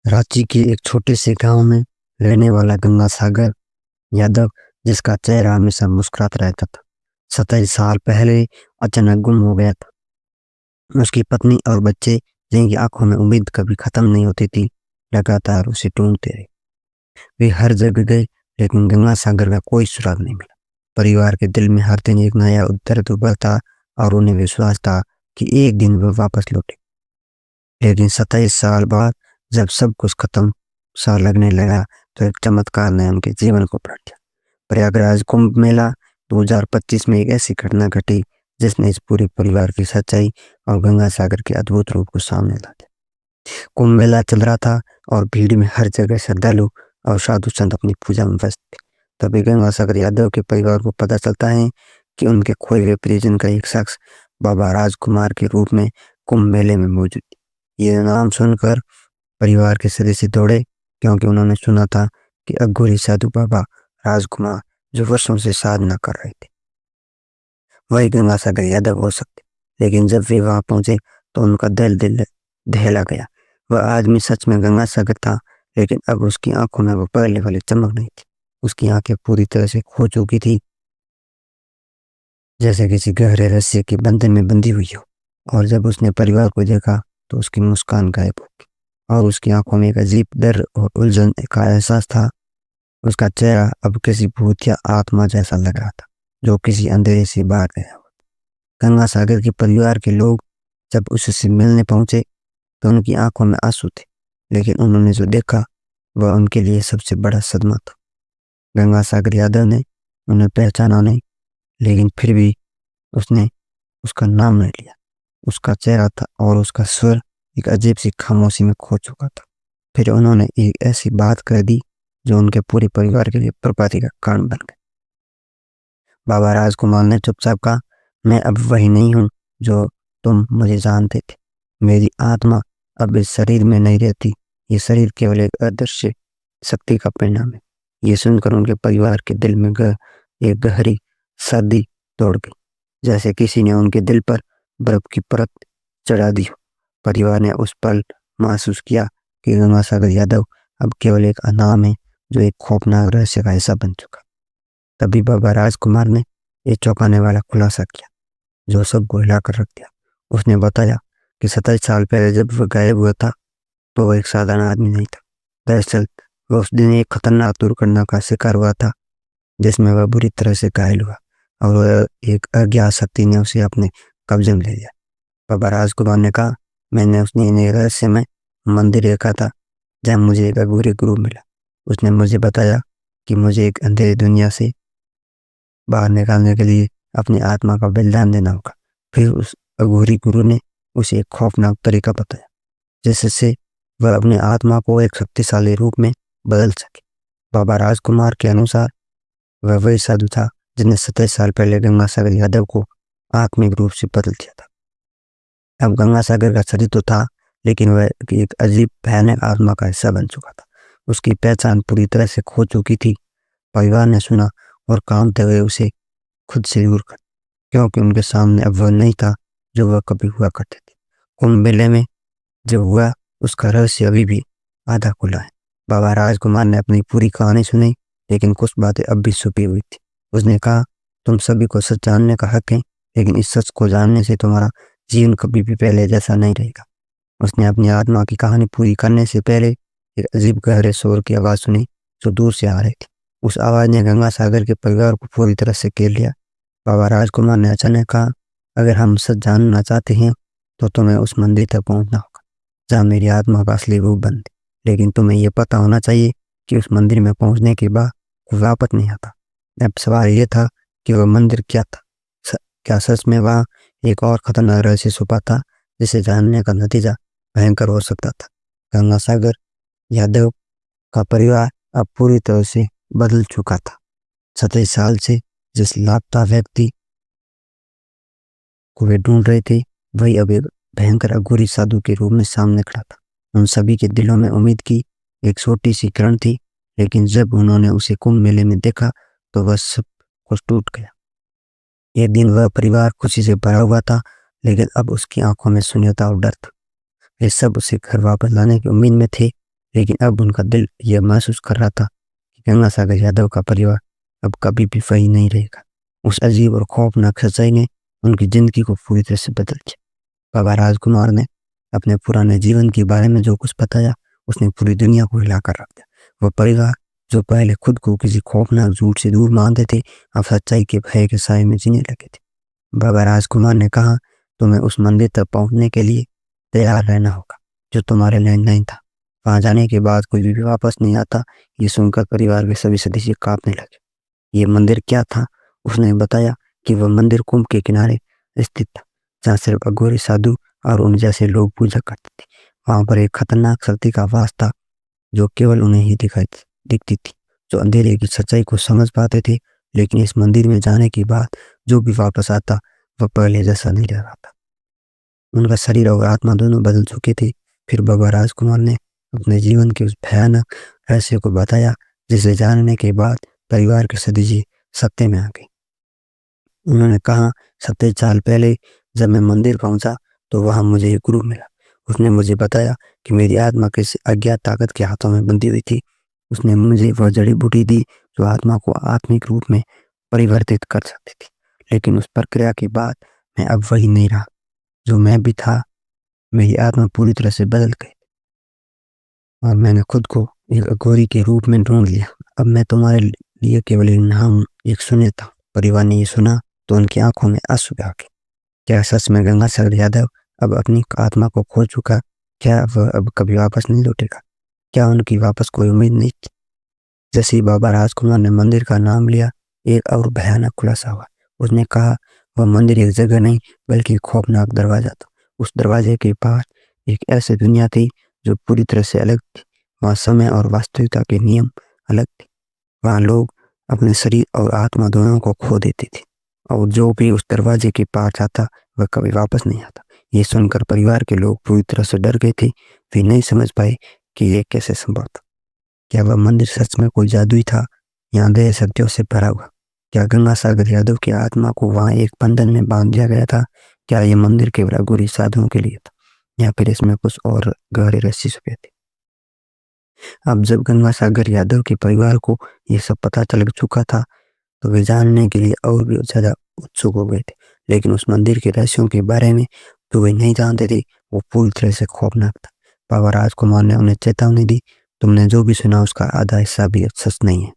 रांची के एक छोटे से गांव में रहने वाला गंगा सागर यादव, जिसका चेहरा हमेशा मुस्कुराता रहता था, 27 साल पहले अचानक गुम हो गया था। उसकी पत्नी और बच्चे, जिनकी आंखों में उम्मीद कभी खत्म नहीं होती थी, लगातार उसे ढूंढते रहे। वे हर जगह गए, लेकिन गंगा सागर का कोई सुराग नहीं मिला। परिवार के दिल में हर दिन एक नया दर्द उभरता और उन्हें विश्वास था कि एक दिन वह वापस लौटे। लेकिन 27 साल बाद जब सब कुछ खत्म सा लगने लगा, तो एक चमत्कार ने उनके जीवन को पलट दिया। प्रयागराज कुंभ मेला 2025 में एक ऐसी घटना घटी जिसने इस पूरे परिवार की सच्चाई और गंगा सागर के अद्भुत रूप को सामने ला दिया। कुंभ मेला चल रहा था और भीड़ में हर जगह श्रद्धालु और साधु संत अपनी पूजा में व्यस्त थे। तभी गंगा सागर यादव के परिवार को पता चलता है कि उनके खोए हुए परिजन का एक शख्स बाबा राजकुमार के रूप में कुंभ मेले में मौजूद है। ये नाम सुनकर परिवार के सदस्य दौड़े, क्योंकि उन्होंने सुना था कि अघोरी साधु बाबा राजकुमार, जो वर्षों से साधना कर रहे थे, वही गंगा सागर यादव हो सकते। लेकिन जब वे वहां पहुंचे तो उनका दिल दहला गया। वह आदमी सच में गंगा सागर था, लेकिन अब उसकी आंखों में वो पहले वाली चमक नहीं थी। उसकी आंखें पूरी तरह से खो चुकी थी, जैसे किसी गहरे रहस्य के बंधन में बंधी हुई हो। और जब उसने परिवार को देखा तो उसकी मुस्कान गायब हो गई और उसकी आंखों में एक अजीब डर और उलझन का एहसास था। उसका चेहरा अब किसी भूत या आत्मा जैसा लग रहा था, जो किसी अंधेरे से बाहर गया हो। गंगा सागर के परिवार के लोग जब उससे मिलने पहुंचे तो उनकी आंखों में आंसू थे, लेकिन उन्होंने जो देखा वह उनके लिए सबसे बड़ा सदमा था। गंगा सागर यादव ने उन्हें पहचाना नहीं, लेकिन फिर भी उसने उसका नाम नहीं लिया। उसका चेहरा था और उसका स्वर एक अजीब सी खामोशी में खो चुका था। फिर उन्होंने एक ऐसी बात कर दी जो उनके पूरे परिवार के लिए बर्बादी का कारण बन गई। बाबा राजकुमार ने चुपचाप कहा, मैं अब वही नहीं हूँ जो तुम मुझे जानते थे। मेरी आत्मा अब इस शरीर में नहीं रहती। ये शरीर केवल एक अदृश्य शक्ति का परिणाम है। ये सुनकर उनके परिवार के दिल में एक गहरी सर्दी दौड़ गई, जैसे किसी ने उनके दिल पर बर्फ की परत चढ़ा दी हो। परिवार ने उस पल महसूस किया कि गंगा सागर यादव अब केवल एक नाम है जो एक खौफनाक रहस्य का हिस्सा बन चुका। तभी बाबा राजकुमार ने एक चौंकाने वाला खुलासा किया, जो सबको हिलाकर रख दिया। उसने बताया कि 27 साल पहले जब वह गायब हुआ था तो वह एक साधारण आदमी नहीं था। दरअसल वह उस दिन एक खतरनाक दुर्घटना का शिकार हुआ था, जिसमें वह बुरी तरह से घायल हुआ और वह एक अज्ञात शक्ति ने उसे अपने कब्जे में ले लिया। बाबा राजकुमार ने कहा, मैंने उसने रहस्य में मंदिर देखा था जहाँ मुझे एक अघोरी गुरु मिला। उसने मुझे बताया कि मुझे एक अंधेरी दुनिया से बाहर निकालने के लिए अपनी आत्मा का बलिदान देना होगा। फिर उस अघोरी गुरु ने उसे एक खौफनाक तरीका बताया, जिससे वह अपनी आत्मा को एक शक्तिशाली रूप में बदल सके। बाबा राजकुमार के अनुसार वह वही साधु था जिसने 27 साल पहले गंगा सागर यादव को आत्मिक रूप से बदल दिया था। अब गंगा सागर का शरीर तो था, लेकिन वह एक अजीब भयानक आत्मा का हिस्सा बन चुका था। उसकी पहचान पूरी तरह से खो चुकी थी। परिवार ने सुना और कांपते हुए उसे खुद से दूर कर, क्योंकि उनके सामने अब वह नहीं था जो वह कभी हुआ करते थे। कुंभ मेले में जो हुआ उसका रहस्य अभी भी आधा खुला है। बाबा राजकुमार ने अपनी पूरी कहानी सुनी, लेकिन कुछ बातें अब भी छुपी हुई थी। उसने कहा, तुम सभी को सच जानने का हक है, लेकिन इस सच को जानने से तुम्हारा जीवन कभी भी पहले जैसा नहीं रहेगा। उसने अपनी आत्मा की कहानी पूरी करने से पहले एक अजीब गहरे शोर की आवाज़ सुनी, जो दूर से आ रही थी। उस आवाज़ ने गंगा सागर के परिवार को पूरी तरह से घेर लिया। बाबा राजकुमार ने अचानक कहा, अगर हम सच जानना चाहते हैं तो तुम्हें उस मंदिर तक पहुंचना होगा जहाँ मेरी आत्मा का असली रूप बन दे। लेकिन तुम्हें यह पता होना चाहिए कि उस मंदिर में पहुंचने के बाद कोई वापस नहीं आता। अब सवाल ये था कि वह मंदिर क्या था। क्या सच में वहाँ एक और खतरनाक रहस्य छुपा था, जिसे जानने का नतीजा भयंकर हो सकता था। गंगा सागर यादव का परिवार अब पूरी तरह से बदल चुका था। 27 साल से जिस लापता व्यक्ति को वे ढूंढ रहे थे, वही अब एक भयंकर अघोरी साधु के रूप में सामने खड़ा था। उन सभी के दिलों में उम्मीद की एक छोटी सी किरण थी, लेकिन जब उन्होंने उसे कुंभ मेले में देखा तो वह सब कुछ टूट गया। एक दिन वह परिवार खुशी से भरा हुआ था, लेकिन अब उसकी आंखों में शून्यता और डर था। वे सब उसे घर वापस लाने की उम्मीद में थे, लेकिन अब उनका दिल यह महसूस कर रहा था कि गंगा सागर यादव का परिवार अब कभी भी वही नहीं रहेगा। उस अजीब और खौफनाक सच्चाई ने उनकी जिंदगी को पूरी तरह से बदल दिया। बाबा राजकुमार ने अपने पुराने जीवन के बारे में जो कुछ बताया, उसने पूरी दुनिया को हिलाकर रख दिया। वह परिवार जो पहले खुद को किसी खौफनाक झूठ से दूर मानते थे, अब सच्चाई के भय के साए में जीने लगे थे। बाबा राजकुमार ने कहा, तुम्हें उस मंदिर तक पहुंचने के लिए तैयार रहना होगा जो तुम्हारे लिए नहीं था। वहां जाने के बाद कोई भी वापस नहीं आता। ये सुनकर परिवार के सभी सदस्य कांपने लगे। ये मंदिर क्या था? उसने बताया कि वह मंदिर कुंभ के किनारे स्थित था, जहाँ सिर्फ अघोरी साधु और उन जैसे लोग पूजा करते थे। वहां पर एक खतरनाक शक्ति का वास था जो केवल उन्हें ही दिखती थी, जो अंधेरे की सच्चाई को समझ पाते थे। लेकिन इस मंदिर में जाने के बाद जो भी वापस आता, वह पहले जैसा नहीं रह रहा था। उनका शरीर और आत्मा दोनों बदल चुके थे। फिर बाबा राजकुमार ने अपने जीवन के उस भयानक रहस्य को बताया, जिसे जानने के बाद परिवार के सदस्य सत्य में आ गए। उन्होंने कहा, 27 साल पहले जब मैं मंदिर पहुंचा तो वहां मुझे एक गुरु मिला। उसने मुझे बताया कि मेरी आत्मा किसी अज्ञात ताकत के हाथों में बंधी हुई थी। उसने मुझे वह जड़ी बूटी दी जो आत्मा को आत्मिक रूप में परिवर्तित कर सकती थी। लेकिन उस प्रक्रिया के बाद मैं अब वही नहीं रहा जो मैं भी था। मेरी आत्मा पूरी तरह से बदल गई और मैंने खुद को एक अघोरी के रूप में ढूंढ लिया। अब मैं तुम्हारे लिए केवल एक नाम, एक सुने था। परिवार ने ये सुना तो उनकी आंखों में आंसू आ गए। क्या सच में गंगा सागर यादव अब अपनी आत्मा को खो चुका? क्या वह अब कभी वापस नहीं लौटेगा? क्या उनकी वापस कोई उम्मीद नहीं थी? जैसे ही बाबा राजकुमार ने मंदिर का नाम लिया, एक और भयानक खुलासा हुआ। उसने कहा, वह मंदिर एक जगह नहीं बल्कि एक खौफनाक दरवाजा था। उस दरवाजे के पास एक ऐसी दुनिया थी जो पूरी तरह से अलग थी। वहाँ समय और वास्तविकता के नियम अलग थे। वहाँ लोग अपने शरीर और आत्मा दोनों को खो देते थे, और जो भी उस दरवाजे के पार जाता वह कभी वापस नहीं आता। ये सुनकर परिवार के लोग पूरी तरह से डर गए थे। वे नहीं समझ पाए कि ये कैसे संभव था। क्या वह मंदिर सच में कोई जादुई था या गए सत्यों से भरा हुआ? क्या गंगा सागर यादव की आत्मा को वहां एक बंधन में बांध दिया गया था? क्या यह मंदिर केवल अघोरी साधुओं के लिए था या फिर इसमें कुछ और गहरे रहस्य छुपे थे? अब जब गंगा सागर यादव के परिवार को यह सब पता चल चुका था तो वे जानने के लिए और भी ज्यादा उत्सुक हो गए थे। लेकिन उस मंदिर के रहस्यों के बारे में जो वे नहीं जानते थे, वो पूरी तरह से खौफनाक था। बाबा राजकुमार ने उन्हें चेतावनी दी, तुमने जो भी सुना उसका आधा हिस्सा भी सच नहीं है।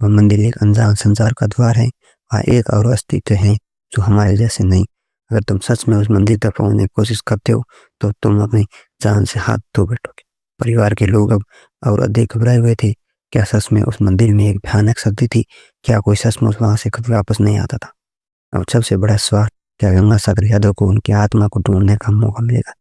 वह मंदिर एक अनजान संसार का द्वार है। वहाँ एक और अस्तित्व है जो हमारे जैसे नहीं। अगर तुम सच में उस मंदिर तक पहुंचने की कोशिश करते हो तो तुम अपनी जान से हाथ धो बैठोगे। परिवार के लोग अब और अधिक घबराए हुए थे। क्या सच में उस मंदिर में एक भयानक शक्ति थी? क्या कोई सचमुच वहां से कभी वापस नहीं आता था? और सबसे बड़ा सवाल, क्या गंगा सागर यादव को उनकी आत्मा को ढूंढने का मौका मिलेगा?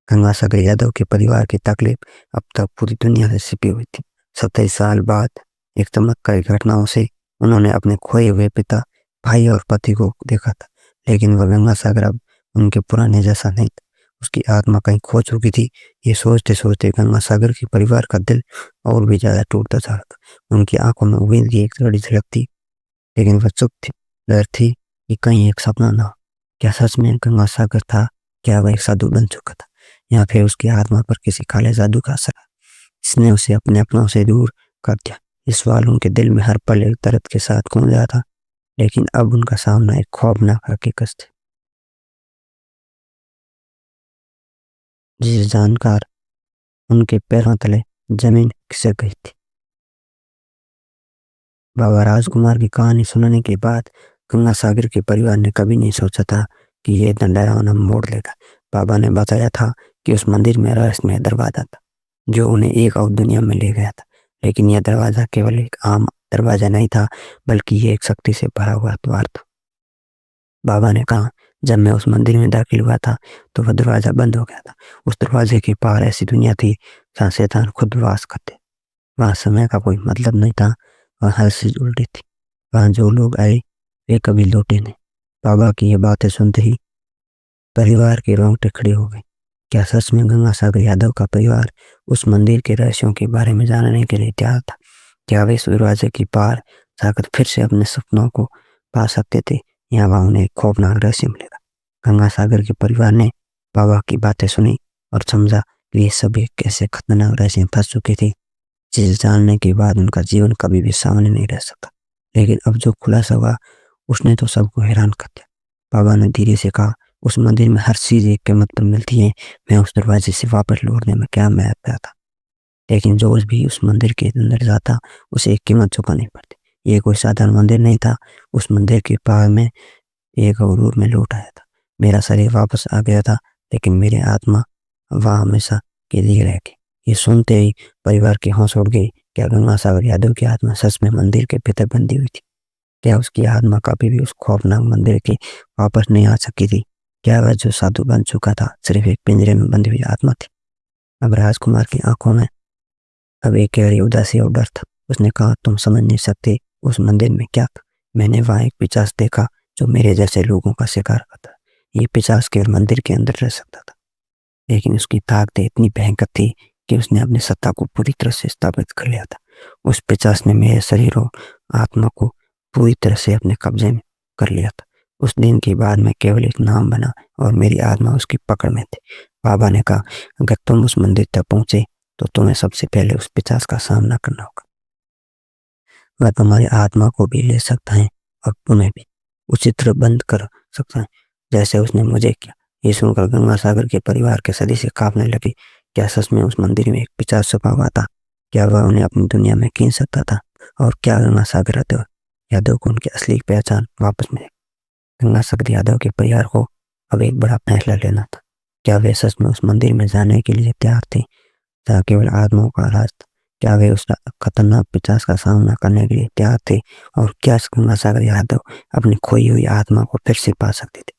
गंगा सागर यादव के परिवार की तकलीफ अब तक पूरी दुनिया से छिपी हुई थी। 27 साल बाद एक चमत्कारी घटनाओं से उन्होंने अपने खोए हुए पिता, भाई और पति को देखा था। लेकिन वह गंगा सागर अब उनके पुराने जैसा नहीं था। उसकी आत्मा कहीं खो चुकी थी। ये सोचते सोचते गंगा सागर के परिवार का दिल और भी ज्यादा टूटता जा रहा था। उनकी आंखों में उम्मीद की एक बड़ी झलक थी, लेकिन वह चुप थी। डर थी कि कहीं एक सपना ना हो। क्या सच में गंगा सागर था? क्या वह एक साधु बन चुका था या फिर उसकी आत्मा पर किसी काले जादू का असर जिसने उसे अपने अपनों से दूर कर दिया? इस सवाल उनके दिल में हर पल एक दर्द के साथ गूंज रहा था। लेकिन अब उनका सामना एक खौफनाक हकीकत थी, जिसे जानकर उनके पैरों तले जमीन खिसक गई थी। बाबा राजकुमार की कहानी सुनने के बाद गंगा सागर के परिवार ने कभी नहीं सोचा था कि यह इतना डरावना मोड़ लेगा। बाबा ने बताया था कि उस मंदिर में रहस्यमय दरवाजा था जो उन्हें एक और दुनिया में ले गया था। लेकिन यह दरवाजा केवल एक आम दरवाजा नहीं था, बल्कि यह एक शक्ति से भरा हुआ द्वार था। बाबा ने कहा, जब मैं उस मंदिर में दाखिल हुआ था तो वह दरवाजा बंद हो गया था। उस दरवाजे के पार ऐसी दुनिया थी जहाँ शैतान खुद वास करते। वहाँ समय का कोई मतलब नहीं था। वहाँ हर चीज उल्टी थी। वहाँ जो लोग आए वे कभी लौटे नहीं। बाबा की ये बातें सुनते ही परिवार के रोंगटे खड़े हो गए। क्या सच में गंगा सागर यादव का परिवार उस मंदिर के रहस्यों के बारे में जानने के लिए तैयार था? क्या वे इस दरवाजे के पार जाकर फिर से अपने सपनों को पा सकते थे या वहाँ उन्हें एक खौफनाक रहस्य मिलेगा? गंगा सागर के परिवार ने बाबा की बातें सुनी और समझा वे सभी कैसे खतरनाक रहस्य में फंस चुके थे, जिसे जानने के बाद उनका जीवन कभी भी सामने नहीं रह सकता। लेकिन अब जो खुलासा हुआ उसने तो सबको हैरान कर दिया। बाबा ने धीरे से कहा, उस मंदिर में हर चीज एक कीमत पर मिलती है। मैं उस दरवाजे से वापस लौटने में क्या मैं पाया था, लेकिन जो भी उस मंदिर के अंदर जाता उसे एक कीमत चुकानी पड़ती। ये कोई साधारण मंदिर नहीं था। उस मंदिर के पार में एक और रूप में लौट आया था। मेरा शरीर वापस आ गया था, लेकिन मेरी आत्मा वह हमेशा के लिए रह गई। ये सुनते ही परिवार की होश उड़ गई। क्या गंगासागर यादव की आत्मा सच में मंदिर के भीतर बंदी हुई थी? क्या उसकी आत्मा कभी भी उस खौफनाक मंदिर की वापस नहीं आ सकी थी? क्या वह जो साधु बन चुका था सिर्फ एक पिंजरे में बंधी हुई आत्मा थी? अब राजकुमार की आंखों में अब एक गहरी उदासी और डर था। उसने कहा, तुम समझ नहीं सकते उस मंदिर में क्या था। मैंने वहां एक पिशाच देखा जो मेरे जैसे लोगों का शिकार करता। ये पिशाच केवल मंदिर के अंदर रह सकता था, लेकिन उसकी ताकत इतनी भयंकर थी कि उसने अपनी सत्ता को पूरी तरह से स्थापित कर लिया था। उस पिशाच ने मेरे शरीर और आत्मा को पूरी तरह से अपने कब्जे में कर लिया था। उस दिन के बाद मैं केवल एक नाम बना और मेरी आत्मा उसकी पकड़ में थी। बाबा ने कहा, अगर तुम उस मंदिर तक पहुंचे तो तुम्हें सबसे पहले उस पिशाच का सामना करना होगा। वह तुम्हारी आत्मा को भी ले सकता है और तुम्हें भी उसी तरह बंद कर सकता है जैसे उसने मुझे किया। ये सुनकर गंगासागर के परिवार के सदस्य कांपने लगे। क्या सच में उस मंदिर में एक पिशाच छुपा हुआ था? क्या वह उन्हें अपनी दुनिया में खींच सकता था? और क्या गंगासागर यादव को उनकी असली पहचान वापस मिले? गंगासागर यादव के परिवार को अब एक बड़ा फैसला लेना था। क्या वे सच में उस मंदिर में जाने के लिए तैयार थे, जहाँ केवल आत्माओं का राज था? क्या वे उस खतरनाक पिशाच का सामना करने के लिए तैयार थे? और क्या गंगासागर यादव अपनी खोई हुई आत्मा को फिर से पा सकते थे?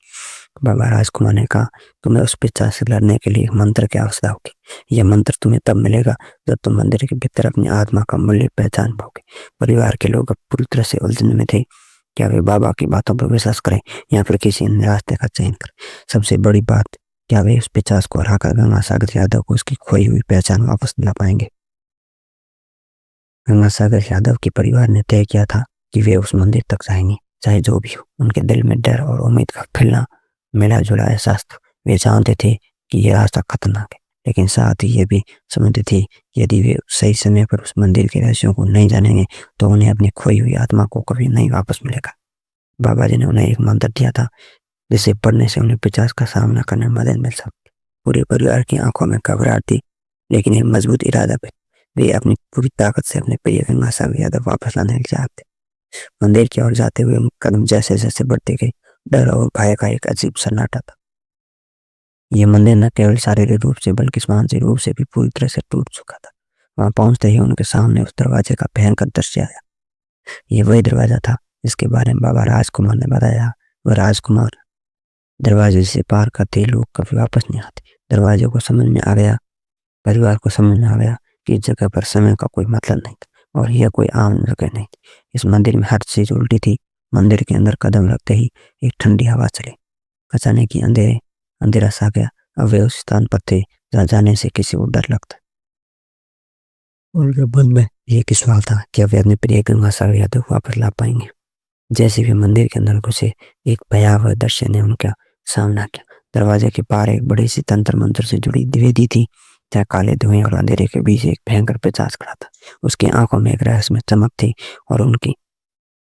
बाबा राजकुमार ने कहा, तुम्हें उस पिशाच से लड़ने के लिए एक मंत्र की आवश्यकता होगी। यह मंत्र तुम्हें तब मिलेगा जब तुम मंदिर के भीतर अपनी आत्मा का मूल्य पहचान पाओगे। परिवार के लोग अब पूरी तरह से उलझन में थे। क्या वे बाबा की बातों पर विश्वास करें या फिर किसी अन्य रास्ते का चयन करें? सबसे बड़ी बात, क्या वे उस पिशाच को हराकर गंगासागर यादव को उसकी खोई हुई पहचान वापस दिला पाएंगे? गंगासागर यादव के परिवार ने तय किया था कि वे उस मंदिर तक जाएंगे, चाहे जो भी हो। उनके दिल में डर और उम्मीद का खिलना मिला जुला एहसास था। वे जानते थे कि यह रास्ता खतरनाक है, लेकिन साथ ही ये भी समझते थे कि यदि वे सही समय पर उस मंदिर के रहस्यों को नहीं जानेंगे तो उन्हें अपनी खोई हुई आत्मा को कभी नहीं वापस मिलेगा। बाबा जी ने उन्हें एक मंत्र दिया था जिसे पढ़ने से उन्हें पिशाच का सामना करने में मदद मिल सकती। पूरे परिवार की आंखों में घबराहट थी, लेकिन एक मजबूत इरादा पे वे अपनी पूरी ताकत से अपने प्रिय गंगासागर यादव वापस लाने के चाहते। मंदिर की ओर जाते हुए कदम जैसे जैसे बढ़ते गए, डर और भय का एक अजीब सन्नाटा था। ये मंदिर न केवल शारीरिक रूप से बल्कि मानसिक रूप से भी पूरी तरह से टूट चुका था। वहां पहुंचते ही उनके सामने उस दरवाजे का भयंकर दृश्य आया। ये वही दरवाजा था जिसके बारे में बाबा राजकुमार ने बताया। वह राजकुमार दरवाजे से पार करते लोग कभी वापस नहीं आते। दरवाजे को समझ में आ गया, परिवार को समझ में आ गया कि इस जगह पर समय का कोई मतलब नहीं था और यह कोई आम जगह नहीं थी। इस मंदिर में हर चीज उल्टी थी। मंदिर के अंदर कदम रखते ही एक ठंडी हवा चली। अचानक ही अंधेरा सा गया। अब वे उस स्थान पर थे जहाँ जाने से किसी को डर लगता। उनके मन में एक सवाल था, क्या वे अपने प्रिय गंगासागर यादव को वापस ला पाएंगे? जैसे वे मंदिर के अंदर घुसे, एक भयावह दृश्य ने उनका सामना किया। दरवाजे के पार एक बड़ी सी तंत्र मंत्र से जुड़ी वेदी थी, जहाँ काले धुएं और अंधेरे के बीच एक भयंकर पिशाच खड़ा था। उसकी आंखों में एक रहस्यमय चमक थी और उनकी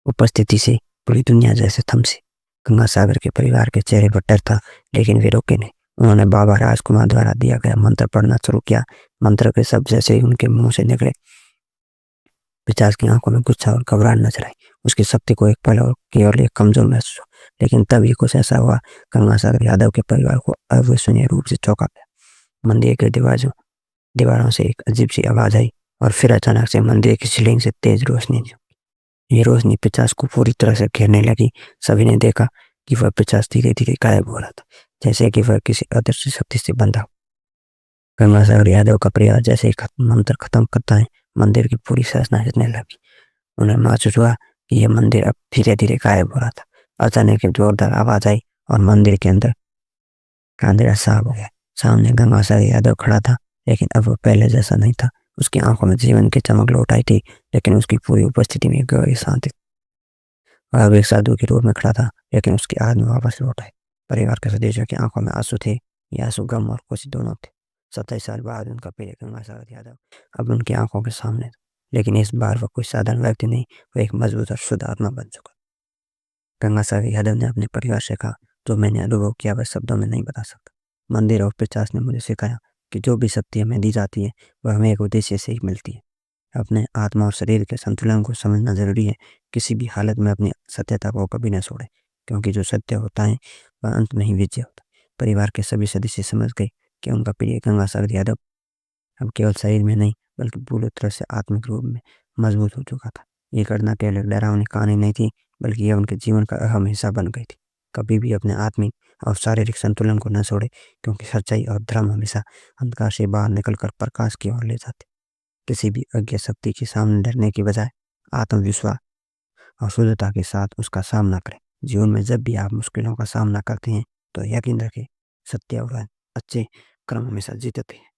उपस्थिति से पूरी दुनिया जैसे थमसी। गंगासागर के परिवार के चेहरे पर डर था, लेकिन वे रुके नहीं। उन्होंने बाबा राजकुमार द्वारा दिया गया मंत्र पढ़ना शुरू किया। मंत्र के शब्द जैसे ही उनके मुंह से निकले, पिशाच की आंखों में गुस्सा और घबराहट नजर आई। उसकी शक्ति को एक पल और केवल एक कमजोर महसूस हुआ, लेकिन तभी कुछ ऐसा हुआ गंगासागर यादव के परिवार को अविश्वसनीय रूप से चौंका गया। मंदिर के दीवारों से एक अजीब सी आवाज आई और फिर अचानक से मंदिर की सीलिंग से तेज रोशनी निकली। ये रोशनी पिशाच को पूरी तरह से घेरने लगी। सभी ने देखा कि वह पिशाच धीरे धीरे गायब हो रहा था, जैसे कि वह किसी अदृश्य शक्ति से बंधा हो। गंगासागर यादव का परिवार जैसे ही मंत्र खत्म करता है, मंदिर की पूरी संरचना हिलने लगी। उन्हें महसूस हुआ कि यह मंदिर अब धीरे धीरे गायब हो रहा था। अचानक एक जोरदार आवाज आई और मंदिर के अंदर का अंधेरा साफ हो गया। सामने गंगासागर यादव खड़ा था, लेकिन अब वो पहले जैसा नहीं था। उसकी आंखों में जीवन की चमक लौट आई थी, लेकिन उसकी पूरी उपस्थिति में गहरी शांति। वह एक साधु के रूप में खड़ा था, लेकिन उसकी आत्मा वापस लौट आई। परिवार के सदस्यों की आंखों में आंसू थे। ये आंसू गम और खुशी दोनों थे। 27 साल बाद उनका प्रिय गंगासागर यादव अब उनकी आंखों के सामने था। लेकिन इस बार वह कोई साधारण व्यक्ति नहीं, वह एक मजबूत और शुद्ध आत्मा बन चुका। गंगासागर यादव ने अपने परिवार से कहा, जो मैंने अनुभव किया वह शब्दों में नहीं बता सकता। मंदिर और पिचास ने मुझे सिखाया कि जो भी शक्ति हमें दी जाती है वह हमें एक उद्देश्य से ही मिलती है। अपने आत्मा और शरीर के संतुलन को समझना जरूरी है। किसी भी हालत में अपनी सत्यता को कभी न छोड़े, क्योंकि जो सत्य होता है वह अंत में ही विजय होता है। परिवार के सभी सदस्य समझ गए कि उनका प्रिय गंगासागर यादव अब केवल शरीर में नहीं बल्कि पूरी तरह से आत्मिक रूप में मजबूत हो चुका था। ये घटना केवल एक डरावनी कहानी नहीं थी, बल्कि यह उनके जीवन का अहम हिस्सा बन गई थी। कभी भी अपने आत्मिक और शारीरिक संतुलन को न छोड़े, क्योंकि सच्चाई और धर्म हमेशा अंधकार से बाहर निकलकर प्रकाश की ओर ले जाते। किसी भी अज्ञ शक्ति के सामने डरने की बजाय आत्मविश्वास और शुद्धता के साथ उसका सामना करें। जीवन में जब भी आप मुश्किलों का सामना करते हैं तो यकीन रखें, सत्य और अच्छे कर्म हमेशा जीतते हैं।